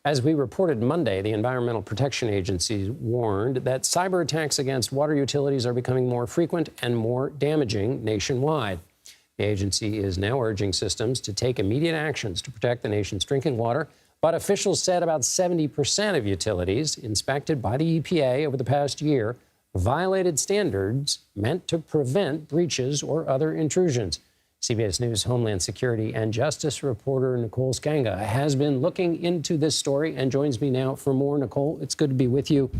As we reported Monday, the Environmental Protection Agency warned that cyber attacks against water utilities are becoming more frequent and more damaging nationwide. The agency is now urging systems to take immediate actions to protect the nation's drinking water. But officials said about 70% of utilities inspected by the EPA over the past year violated standards meant to prevent breaches or other intrusions. CBS News Homeland Security and Justice reporter Nicole Sganga has been looking into this story and joins me now for more. Nicole, it's good to be with you.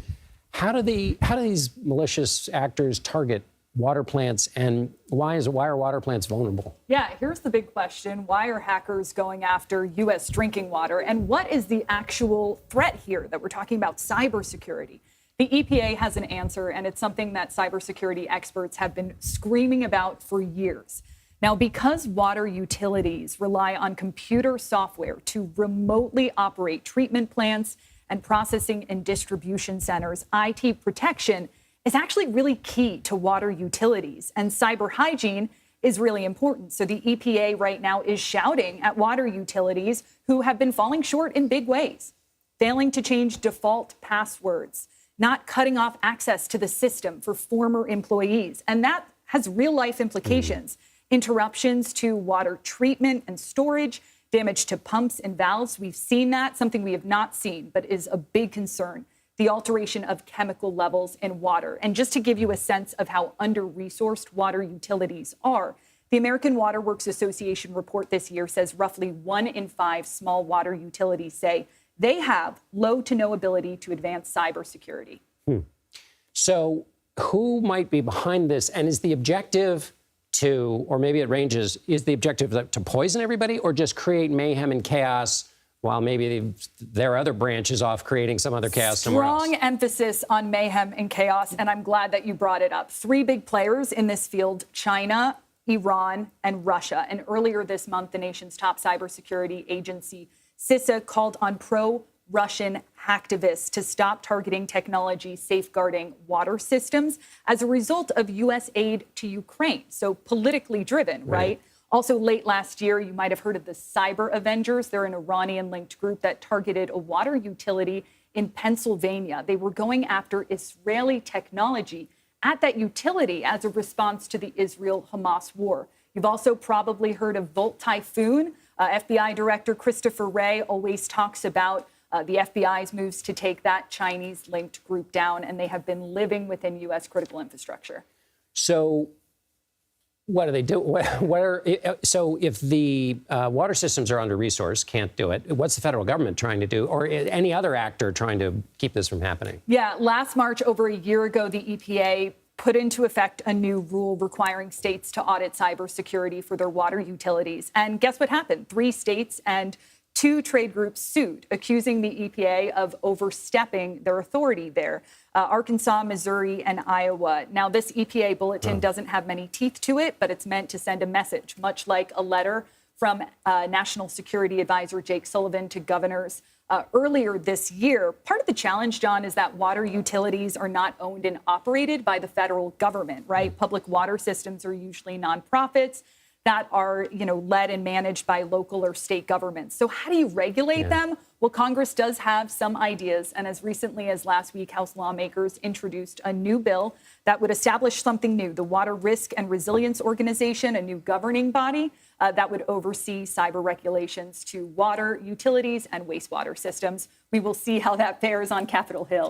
How do these malicious actors target water plants, and why are water plants vulnerable? Yeah, here's the big question. Why are hackers going after U.S. drinking water? And what is the actual threat here that we're talking about? Cybersecurity. The EPA has an answer, and it's something that cybersecurity experts have been screaming about for years. Now, because water utilities rely on computer software to remotely operate treatment plants and processing and distribution centers, IT protection is actually really key to water utilities, and cyber hygiene is really important. So the EPA right now is shouting at water utilities who have been falling short in big ways, failing to change default passwords, not cutting off access to the system for former employees. And that has real life implications. Interruptions to water treatment and storage, damage to pumps and valves. We've seen that, something we have not seen, but is a big concern. The alteration of chemical levels in water. And just to give you a sense of how under-resourced water utilities are, the American Water Works Association report this year says roughly 1 in 5 small water utilities say they have low to no ability to advance cybersecurity. So who might be behind this? And is the objective to, or maybe it ranges, is the objective to poison everybody or just create mayhem and chaos while maybe their other branch is off creating some other chaos somewhere else? Strong emphasis on mayhem and chaos, and I'm glad that you brought it up. 3 big players in this field: China, Iran, and Russia. And earlier this month, the nation's top cybersecurity agency, CISA, called on pro-Russian hacktivists to stop targeting technology safeguarding water systems as a result of U.S. aid to Ukraine. So politically driven, right? Also, late last year, you might have heard of the Cyber Avengers. They're an Iranian-linked group that targeted a water utility in Pennsylvania. They were going after Israeli technology at that utility as a response to the Israel-Hamas war. You've also probably heard of Volt Typhoon. FBI Director Christopher Wray always talks about the FBI's moves to take that Chinese-linked group down, and they have been living within U.S. critical infrastructure. So what do they do? So if the water systems are under-resourced, can't do it, what's the federal government trying to do, or any other actor trying to keep this from happening? Yeah, last March, over a year ago, the EPA put into effect a new rule requiring states to audit cybersecurity for their water utilities. And guess what happened? 3 states and 2 trade groups sued, accusing the EPA of overstepping their authority there. Arkansas, Missouri, and Iowa. Now, this EPA bulletin doesn't have many teeth to it, but it's meant to send a message, much like a letter from National Security Advisor Jake Sullivan to governors earlier this year. Part of the challenge, John, is that water utilities are not owned and operated by the federal government, right? Public water systems are usually nonprofits that are, led and managed by local or state governments. So how do you regulate them? Well, Congress does have some ideas. And as recently as last week, House lawmakers introduced a new bill that would establish something new, the Water Risk and Resilience Organization, a new governing body that would oversee cyber regulations to water utilities and wastewater systems. We will see how that fares on Capitol Hill.